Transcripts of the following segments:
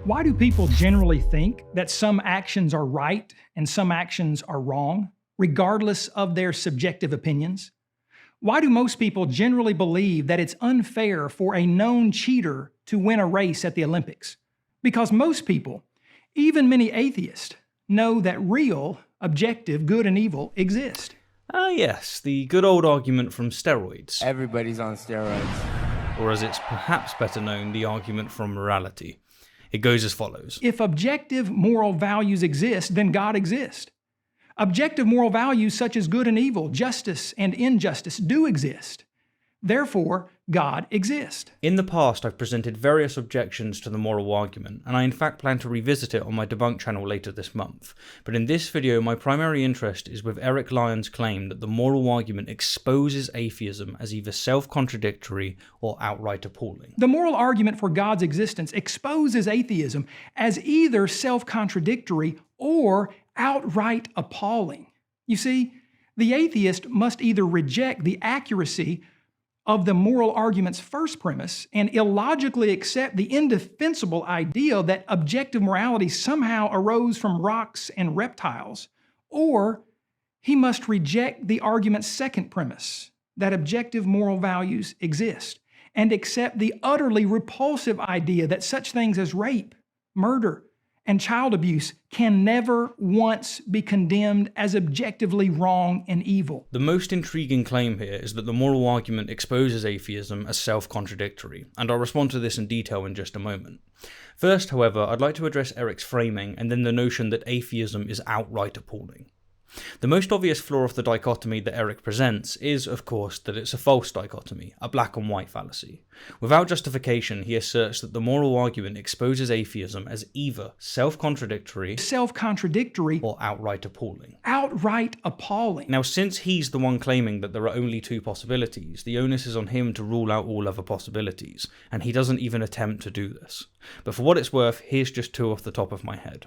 Why do people generally think that some actions are right and some actions are wrong, regardless of their subjective opinions? Why do most people generally believe that it's unfair for a known cheater to win a race at the Olympics? Because most people, even many atheists, know that real, objective good and evil exist. Ah yes, the good old argument from Steroids. Everybody's on steroids. Or as it's perhaps better known, the argument from morality. It goes as follows. If objective moral values exist, then God exists. Objective moral values such as good and evil, justice and injustice do exist. Therefore, God exists. In the past, I've presented various objections to the moral argument, and I in fact plan to revisit it on my debunk channel later this month. But in this video, my primary interest is with Eric Lyon's claim that the moral argument exposes atheism as either self-contradictory or outright appalling. The moral argument for God's existence exposes atheism as either self-contradictory or outright appalling. You see, the atheist must either reject the accuracy of the moral argument's first premise and illogically accept the indefensible idea that objective morality somehow arose from rocks and reptiles, or he must reject the argument's second premise, that objective moral values exist, and accept the utterly repulsive idea that such things as rape, murder, and child abuse can never once be condemned as objectively wrong and evil. The most intriguing claim here is that the moral argument exposes atheism as self-contradictory, and I'll respond to this in detail in just a moment. First, however, I'd like to address Eric's framing and then the notion that atheism is outright appalling. The most obvious flaw of the dichotomy that Eric presents is, of course, that it's a false dichotomy, a black and white fallacy. Without justification, he asserts that the moral argument exposes atheism as either self-contradictory or outright appalling. Outright appalling. Now, since he's the one claiming that there are only two possibilities, the onus is on him to rule out all other possibilities, and he doesn't even attempt to do this. But for what it's worth, here's just two off the top of my head.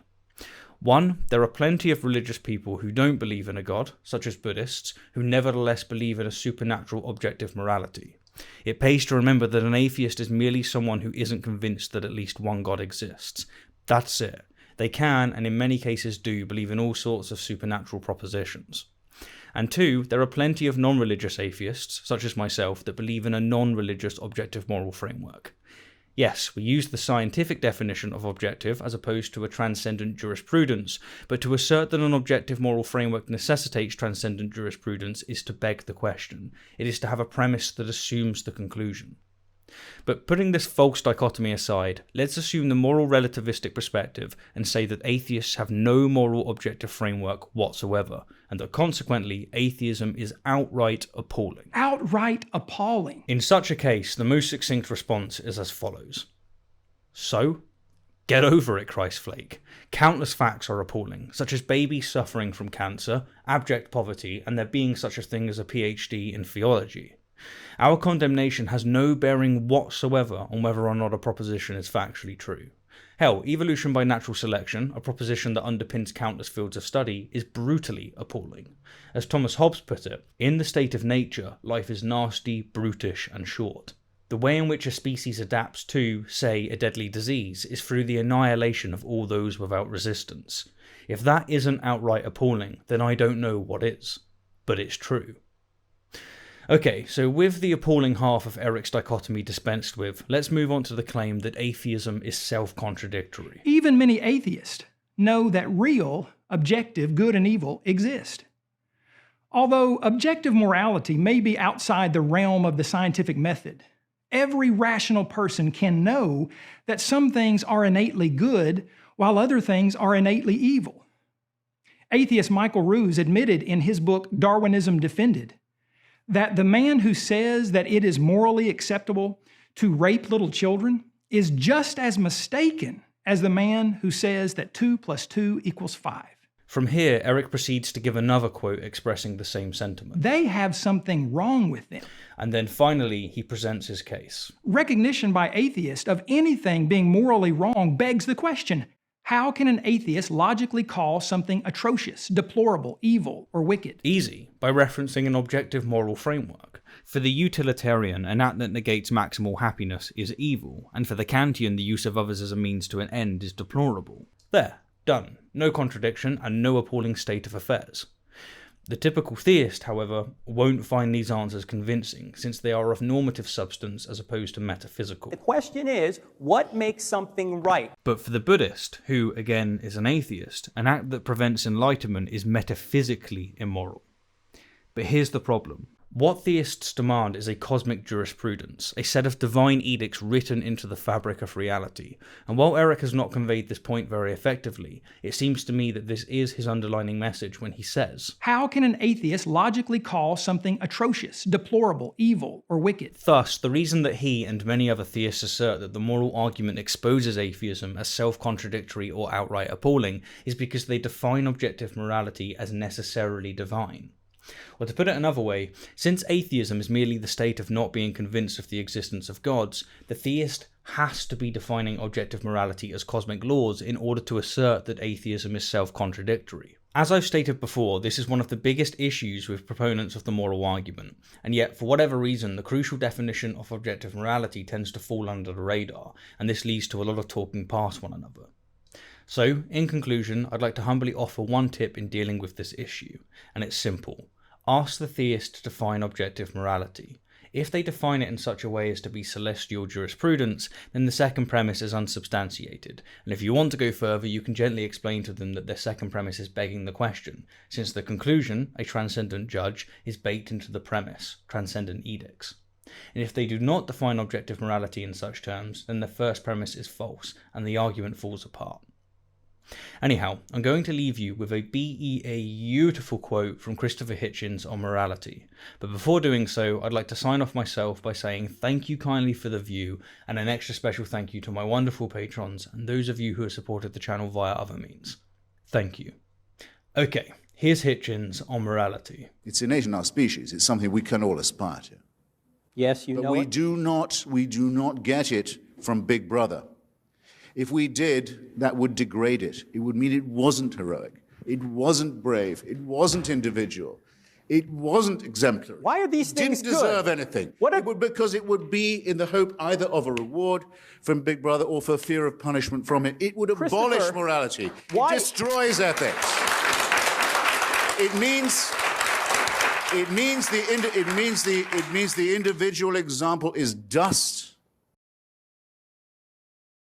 1. There are plenty of religious people who don't believe in a god, such as Buddhists, who nevertheless believe in a supernatural objective morality. It pays to remember that an atheist is merely someone who isn't convinced that at least one god exists. That's it. They can, and in many cases do, believe in all sorts of supernatural propositions. And 2. There are plenty of non-religious atheists, such as myself, that believe in a non-religious objective moral framework. Yes, we use the scientific definition of objective as opposed to a transcendent jurisprudence, but to assert that an objective moral framework necessitates transcendent jurisprudence is to beg the question. It is to have a premise that assumes the conclusion. But putting this false dichotomy aside, let's assume the moral relativistic perspective and say that atheists have no moral objective framework whatsoever, and that consequently atheism is outright appalling. Outright appalling. In such a case, the most succinct response is as follows. So? Get over it, Christflake. Countless facts are appalling, such as babies suffering from cancer, abject poverty, and there being such a thing as a PhD in theology. Our condemnation has no bearing whatsoever on whether or not a proposition is factually true. Hell, evolution by natural selection, a proposition that underpins countless fields of study, is brutally appalling. As Thomas Hobbes put it, in the state of nature, life is nasty, brutish, and short. The way in which a species adapts to, say, a deadly disease is through the annihilation of all those without resistance. If that isn't outright appalling, then I don't know what is. But it's true. Okay, so with the appalling half of Eric's dichotomy dispensed with, let's move on to the claim that atheism is self-contradictory. Even many atheists know that real, objective good and evil exist. Although objective morality may be outside the realm of the scientific method, every rational person can know that some things are innately good while other things are innately evil. Atheist Michael Ruse admitted in his book Darwinism Defended that the man who says that it is morally acceptable to rape little children is just as mistaken as the man who says that 2 + 2 = 5. From here, Eric proceeds to give another quote expressing the same sentiment. They have something wrong with them. And then finally, he presents his case. Recognition by atheists of anything being morally wrong begs the question, How can an atheist logically call something atrocious, deplorable, evil, or wicked? Easy, by referencing an objective moral framework. For the utilitarian, an act that negates maximal happiness is evil, and for the Kantian, the use of others as a means to an end is deplorable. There, done. No contradiction and no appalling state of affairs. The typical theist, however, won't find these answers convincing, since they are of normative substance as opposed to metaphysical. The question is, what makes something right? But for the Buddhist, who, again, is an atheist, an act that prevents enlightenment is metaphysically immoral. But here's the problem. What theists demand is a cosmic jurisprudence, a set of divine edicts written into the fabric of reality. And while Eric has not conveyed this point very effectively, it seems to me that this is his underlining message when he says, How can an atheist logically call something atrocious, deplorable, evil, or wicked? Thus, the reason that he and many other theists assert that the moral argument exposes atheism as self-contradictory or outright appalling is because they define objective morality as necessarily divine. Or to put it another way, since atheism is merely the state of not being convinced of the existence of gods, the theist has to be defining objective morality as cosmic laws in order to assert that atheism is self-contradictory. As I've stated before, this is one of the biggest issues with proponents of the moral argument, and yet for whatever reason the crucial definition of objective morality tends to fall under the radar, and this leads to a lot of talking past one another. So, in conclusion, I'd like to humbly offer one tip in dealing with this issue, and it's simple. Ask the theist to define objective morality. If they define it in such a way as to be celestial jurisprudence, then the second premise is unsubstantiated, and if you want to go further, you can gently explain to them that their second premise is begging the question, since the conclusion, a transcendent judge, is baked into the premise, transcendent edicts. And if they do not define objective morality in such terms, then the first premise is false, and the argument falls apart. Anyhow, I'm going to leave you with a beautiful quote from Christopher Hitchens on morality. But before doing so, I'd like to sign off myself by saying thank you kindly for the view, and an extra special thank you to my wonderful patrons and those of you who have supported the channel via other means. Thank you. Okay, here's Hitchens on morality. It's innate in our species. It's something we can all aspire to. Yes, you But know we it. do not get it from Big Brother. If we did, that would degrade it. It would mean it wasn't heroic. It wasn't brave. It wasn't individual. It wasn't exemplary. Why are these things Didn't deserve anything. Because it would be in the hope either of a reward from Big Brother or for fear of punishment from it. It would abolish morality. Why? It destroys ethics. It means the individual example is dust.